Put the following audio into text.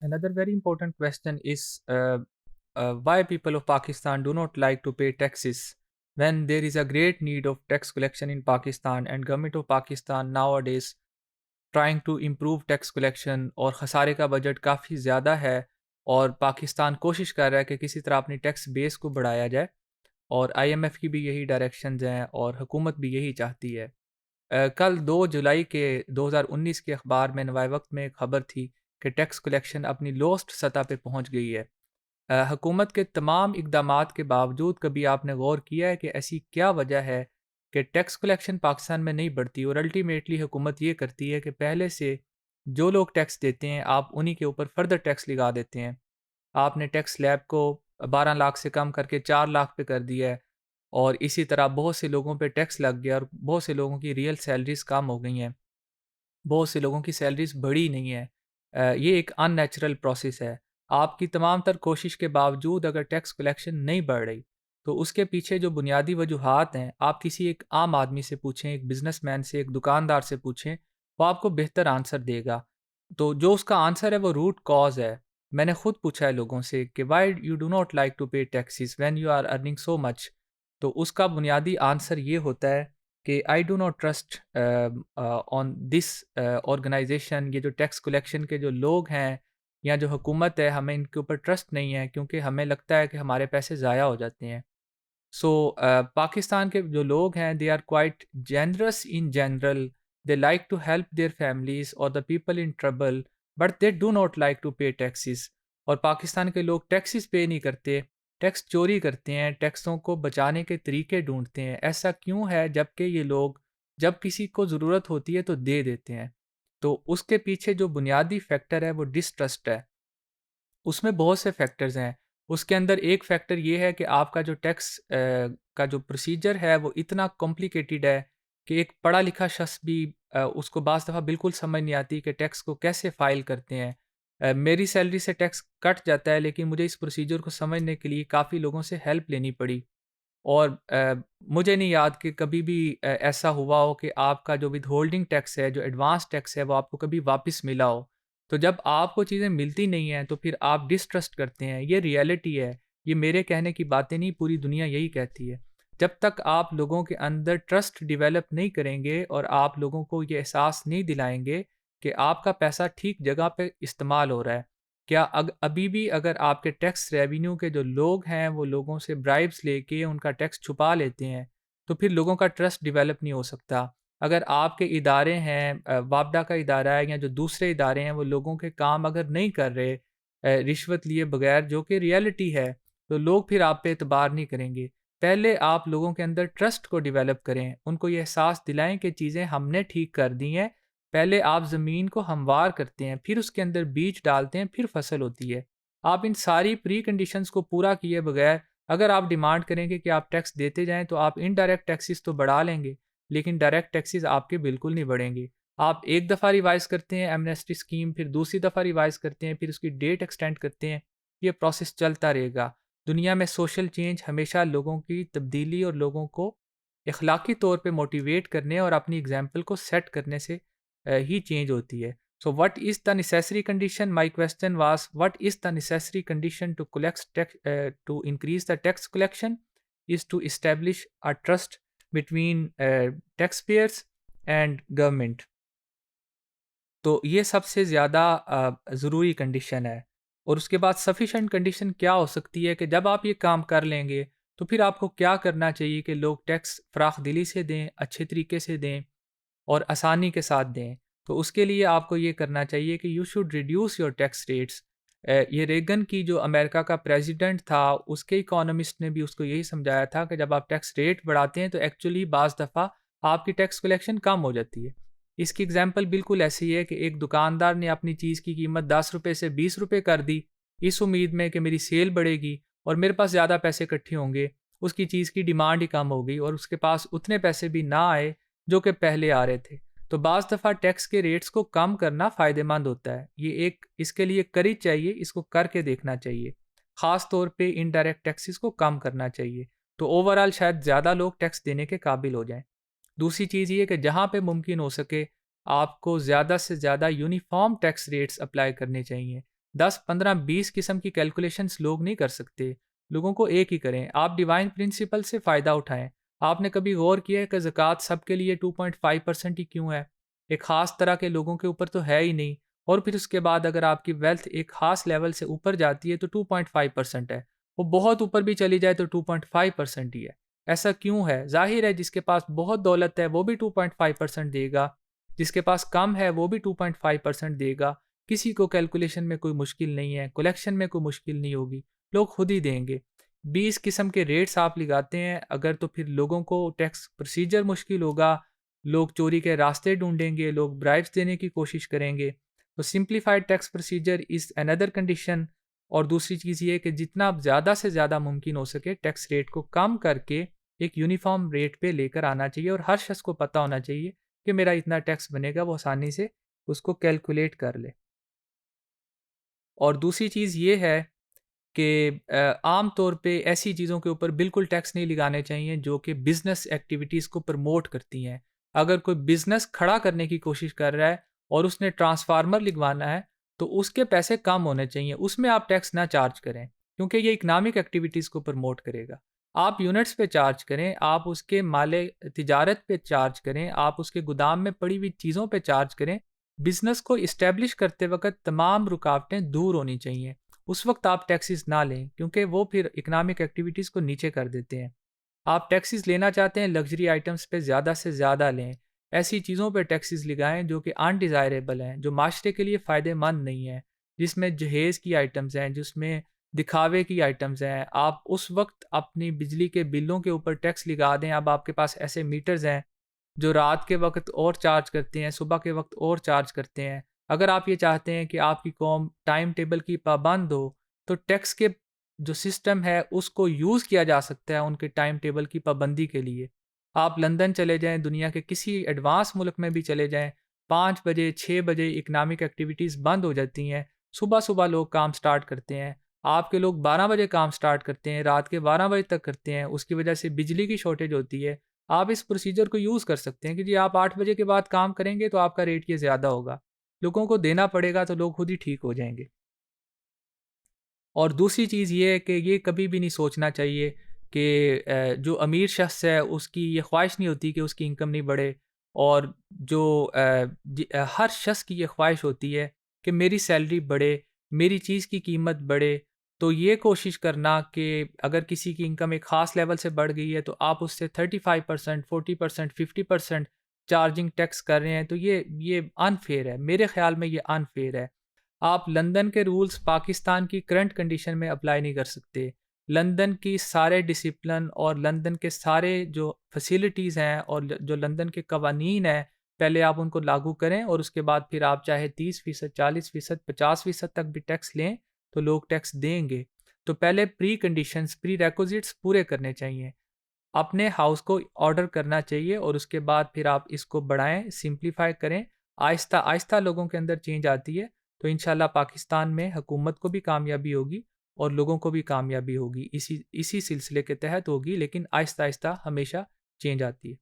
Another very important question is why people of Pakistan do not like to pay taxes when there is a great need of tax collection in Pakistan, and government of Pakistan nowadays trying to improve tax collection और खसारे का budget काफ़ी ज़्यादा है और पाकिस्तान कोशिश कर रहा है कि किसी तरह अपनी टैक्स बेस को बढ़ाया जाए और आईएमएफ की भी यही डायरेक्शंस हैं और हुकूमत भी यही चाहती है। कल 2 जुलाई के 2019 के अखबार में नवाए वक्त में एक खबर थी कि टैक्स कलेक्शन अपनी लोएस्ट सतह पे पहुंच गई है। हुकूमत के तमाम इकदामात के बावजूद कभी आपने गौर किया है कि ऐसी क्या वजह है कि टैक्स कलेक्शन पाकिस्तान में नहीं बढ़ती और अल्टीमेटली हुकूमत ये करती है कि पहले से जो लोग टैक्स देते हैं आप उन्हीं के ऊपर फर्दर टैक्स लगा देते हैं। आपने टैक्स स्लैब को 12 लाख से कम करके 4 लाख पे कर दिया है और इसी तरह बहुत से लोगों पे टैक्स लग गया और बहुत से लोगों की रियल सैलरीज़ कम हो गई हैं। बहुत से लोगों की सैलरीज़ बढ़ी नहीं है। ये एक अननेचुरल प्रोसेस है। आपकी तमाम तर कोशिश के बावजूद अगर टैक्स कलेक्शन नहीं बढ़ रही, तो उसके पीछे जो बुनियादी वजूहात हैं, आप किसी एक आम आदमी से पूछें, एक बिज़नेसमैन से, एक दुकानदार से पूछें, वो आपको बेहतर आंसर देगा। तो जो उसका आंसर है वो रूट कॉज़ है। मैंने खुद पूछा है लोगों से कि why you do not like to pay taxes when you are earning so much? तो उसका बुनियादी आंसर ये होता है कि I do not trust on this organization. ये जो टैक्स कलेक्शन के जो लोग हैं या जो हुकूमत है, हमें इनके ऊपर ट्रस्ट नहीं है क्योंकि हमें लगता है कि हमारे पैसे ज़ाया हो जाते हैं। सो पाकिस्तान के जो लोग हैं they are quite generous in general. They like to help their families और the people in trouble, but they do not like to pay taxes. और पाकिस्तान के लोग टैक्सेस पे नहीं करते, टैक्स चोरी करते हैं, टैक्सों को बचाने के तरीके ढूंढते हैं। ऐसा क्यों है जबकि ये लोग जब किसी को ज़रूरत होती है तो दे देते हैं? तो उसके पीछे जो बुनियादी फैक्टर है वो डिसट्रस्ट है। उसमें बहुत से फैक्टर्स हैं। उसके अंदर एक फैक्टर ये है कि आपका जो टैक्स का जो प्रोसीजर है वो इतना कॉम्प्लिकेटेड है कि एक पढ़ा लिखा शख्स भी उसको बाज़ दफ़ा बिल्कुल समझ नहीं आती कि टैक्स को कैसे फ़ाइल करते हैं। मेरी सैलरी से टैक्स कट जाता है लेकिन मुझे इस प्रोसीजर को समझने के लिए काफ़ी लोगों से हेल्प लेनी पड़ी। और मुझे नहीं याद कि कभी भी ऐसा हुआ हो कि आपका जो विथहोल्डिंग टैक्स है, जो एडवांस टैक्स है, वो आपको कभी वापस मिला हो। तो जब आपको चीज़ें मिलती नहीं हैं, तो फिर आप डिसट्रस्ट करते हैं। ये रियलिटी है। ये मेरे कहने की बातें नहीं, पूरी दुनिया यही कहती है। जब तक आप लोगों के अंदर ट्रस्ट डेवलप नहीं करेंगे और आप लोगों को ये एहसास नहीं दिलाएँगे कि आपका पैसा ठीक जगह पे इस्तेमाल हो रहा है। क्या अभी भी अगर आपके टैक्स रेवेन्यू के जो लोग हैं वो लोगों से ब्राइब्स लेके उनका टैक्स छुपा लेते हैं, तो फिर लोगों का ट्रस्ट डेवलप नहीं हो सकता। अगर आपके इदारे हैं, वापडा का इदारा है या जो दूसरे इदारे हैं वो लोगों के काम अगर नहीं कर रहे रिश्वत लिए बगैर, जो कि रियलिटी है, तो लोग फिर आप पे एतबार नहीं करेंगे। पहले आप लोगों के अंदर ट्रस्ट को डेवलप करें, उनको ये एहसास दिलाएं कि चीज़ें हमने ठीक कर दी हैं। पहले आप ज़मीन को हमवार करते हैं, फिर उसके अंदर बीज डालते हैं, फिर फसल होती है। आप इन सारी प्री कंडीशंस को पूरा किए बगैर अगर आप डिमांड करेंगे कि आप टैक्स देते जाएँ, तो आप इनडायरेक्ट टैक्सेस तो बढ़ा लेंगे, लेकिन डायरेक्ट टैक्सेस आपके बिल्कुल नहीं बढ़ेंगे। आप एक दफ़ा रिवाइज़ करते हैं एमनेस्टी स्कीम, फिर दूसरी दफ़ा रिवाइज़ करते हैं, फिर उसकी डेट एक्सटेंड करते हैं, ये प्रोसेस चलता रहेगा। दुनिया में सोशल चेंज हमेशा लोगों की तब्दीली और लोगों को इखलाकी तौर पे मोटिवेट करने और अपनी एग्ज़ाम्पल को सेट करने से ही चेंज होती है। So what is the necessary condition? My question was, what is the necessary condition to collect tax, to increase the tax collection? Is to establish a trust between taxpayers and government. तो ये सबसे ज़्यादा ज़रूरी condition है। और उसके बाद sufficient condition क्या हो सकती है कि जब आप ये काम कर लेंगे, तो फिर आपको क्या करना चाहिए कि लोग टैक्स फ़राख़ दिली से दें, अच्छे तरीके से दें और आसानी के साथ दें। तो उसके लिए आपको ये करना चाहिए कि you should reduce your tax rates. ये रेगन की जो अमेरिका का प्रेसिडेंट था, उसके इकोनॉमिस्ट ने भी उसको यही समझाया था कि जब आप टैक्स रेट बढ़ाते हैं तो एक्चुअली बाज़ दफ़ा आपकी टैक्स कलेक्शन कम हो जाती है। इसकी एग्जांपल बिल्कुल ऐसी है कि एक दुकानदार ने अपनी चीज़ की कीमत ₹10 से ₹20 कर दी, इस उम्मीद में कि मेरी सेल बढ़ेगी और मेरे पास ज़्यादा पैसे इकट्ठे होंगे। उसकी चीज़ की डिमांड ही कम हो गई और उसके पास उतने पैसे भी ना आए जो कि पहले आ रहे थे। तो बाज़ दफ़ा टैक्स के रेट्स को कम करना फ़ायदेमंद होता है। ये एक इसके लिए कड़ी चाहिए, इसको करके देखना चाहिए। ख़ास तौर पे इनडायरेक्ट टैक्सेस को कम करना चाहिए। तो ओवरऑल शायद ज़्यादा लोग टैक्स देने के काबिल हो जाएँ। दूसरी चीज़ ये है कि जहाँ पे मुमकिन हो सके आपको ज़्यादा से ज़्यादा यूनिफ़ॉर्म टैक्स रेट्स अप्लाई करने चाहिए। 10, 15, 20 किस्म की कैलकुलेशंस लोग नहीं कर सकते। लोगों को एक ही करें। आप डिवाइन प्रिंसिपल से फ़ायदा उठाएँ। आपने कभी गौर किया है कि ज़कात सबके लिए 2.5% ही क्यों है? एक ख़ास तरह के लोगों के ऊपर तो है ही नहीं। और फिर उसके बाद अगर आपकी वेल्थ एक ख़ास लेवल से ऊपर जाती है तो 2.5% है। वो बहुत ऊपर भी चली जाए तो 2.5% ही है। ऐसा क्यों है? ज़ाहिर है जिसके पास बहुत दौलत है वो भी 2.5% देगा, जिसके पास कम है वो भी 2.5% देगा। किसी को कैलकुलेशन में कोई मुश्किल नहीं है, कलेक्शन में कोई मुश्किल नहीं होगी, लोग खुद ही देंगे। 20 किस्म के रेट्स आप लगाते हैं अगर तो फिर लोगों को टैक्स प्रोसीजर मुश्किल होगा, लोग चोरी के रास्ते ढूँढेंगे, लोग ब्राइब्स देने की कोशिश करेंगे। तो simplified tax procedure is another condition. और दूसरी चीज़ ये है कि जितना आप ज़्यादा से ज़्यादा मुमकिन हो सके टैक्स रेट को कम करके एक यूनिफ़ॉर्म रेट पे लेकर आना चाहिए और हर शख़्स को पता होना चाहिए कि मेरा इतना टैक्स बनेगा, वो आसानी से उसको कैलकुलेट कर ले। और दूसरी चीज़ ये है कि आम तौर पे ऐसी चीज़ों के ऊपर बिल्कुल टैक्स नहीं लगाने चाहिए जो कि बिज़नेस एक्टिविटीज़ को प्रमोट करती हैं। अगर कोई बिज़नेस खड़ा करने की कोशिश कर रहा है और उसने ट्रांसफ़ार्मर लिगवाना है, तो उसके पैसे कम होने चाहिए, उसमें आप टैक्स ना चार्ज करें, क्योंकि ये इकोनॉमिक एक्टिविटीज़ को प्रमोट करेगा। आप यूनिट्स पे चार्ज करें, आप उसके माले तिजारत पे चार्ज करें, आप उसके गोदाम में पड़ी हुई चीज़ों पे चार्ज करें। बिज़नेस को इस्टेब्लिश करते वक़्त तमाम रुकावटें दूर होनी चाहिए। उस वक़्त आप टैक्सेस ना लें क्योंकि वो फिर इकोनॉमिक एक्टिविटीज़ को नीचे कर देते हैं। आप टैक्सेस लेना चाहते हैं लग्ज़री आइटम्स पे ज़्यादा से ज़्यादा लें। ऐसी चीज़ों पे टैक्सेस लगाएँ जो कि अनडिज़ायरेबल हैं, जो माशरे के लिए फ़ायदेमंद नहीं है, जिसमें जहेज़ की आइटम्स हैं, जिसमें दिखावे की आइटम्स हैं। आप उस वक़्त अपनी बिजली के बिलों के ऊपर टैक्स लगा दें। अब आपके पास ऐसे मीटर्स हैं जो रात के वक़्त और चार्ज करते हैं, सुबह के वक़्त और चार्ज करते हैं। अगर आप ये चाहते हैं कि आपकी कौम टाइम टेबल की पाबंद हो, तो टैक्स के जो सिस्टम है उसको यूज़ किया जा सकता है उनके टाइम टेबल की पाबंदी के लिए। आप लंदन चले जाएँ, दुनिया के किसी एडवांस मुल्क में भी चले जाएँ, 5 बजे, 6 बजे इकोनॉमिक एक्टिविटीज़ बंद हो जाती हैं। सुबह-सुबह लोग काम स्टार्ट करते हैं। आपके लोग 12 बजे काम स्टार्ट करते हैं, रात के 12 बजे तक करते हैं। उसकी वजह से बिजली की शॉर्टेज होती है। आप इस प्रोसीजर को यूज़ कर सकते हैं कि जी आप 8 बजे के बाद काम करेंगे तो आपका रेट ये ज़्यादा होगा। लोगों को देना पड़ेगा तो लोग खुद ही ठीक हो जाएँगे। और दूसरी चीज़ ये है कि ये कभी भी नहीं सोचना चाहिए कि जो अमीर शख़्स है उसकी ये ख्वाहिश नहीं होती कि उसकी इनकम नहीं बढ़े। और जो हर शख़्स की ये ख्वाहिश होती है कि मेरी सैलरी बढ़े, मेरी चीज़ की कीमत बढ़े। तो ये कोशिश करना कि अगर किसी की इनकम एक ख़ास लेवल से बढ़ गई है तो आप उससे 35%, 40%, 50% चार्जिंग टैक्स कर रहे हैं, तो ये अनफ़ेयर है। मेरे ख़्याल में ये अनफ़ेयर है। आप लंदन के रूल्स पाकिस्तान की करंट कंडीशन में अप्लाई नहीं कर सकते। लंदन की सारे डिसिप्लिन और लंदन के सारे जो फैसिलिटीज़ हैं और जो लंदन के कवानीन हैं, पहले आप उनको लागू करें और उसके बाद फिर आप चाहे 30%, 40%, 50% तक भी टैक्स लें, तो लोग टैक्स देंगे। तो पहले प्री कंडीशंस, प्री रिक्विजिट्स पूरे करने चाहिए। अपने हाउस को ऑर्डर करना चाहिए और उसके बाद फिर आप इसको बढ़ाएँ, सिम्प्लीफाई करें। आहिस्ता-आहिस्ता लोगों के अंदर चेंज आती है, तो इंशाल्लाह पाकिस्तान में हुकूमत को भी कामयाबी होगी और लोगों को भी कामयाबी होगी। इसी इसी सिलसिले के तहत होगी, लेकिन आहिस्ता-आहिस्ता हमेशा चेंज आती है।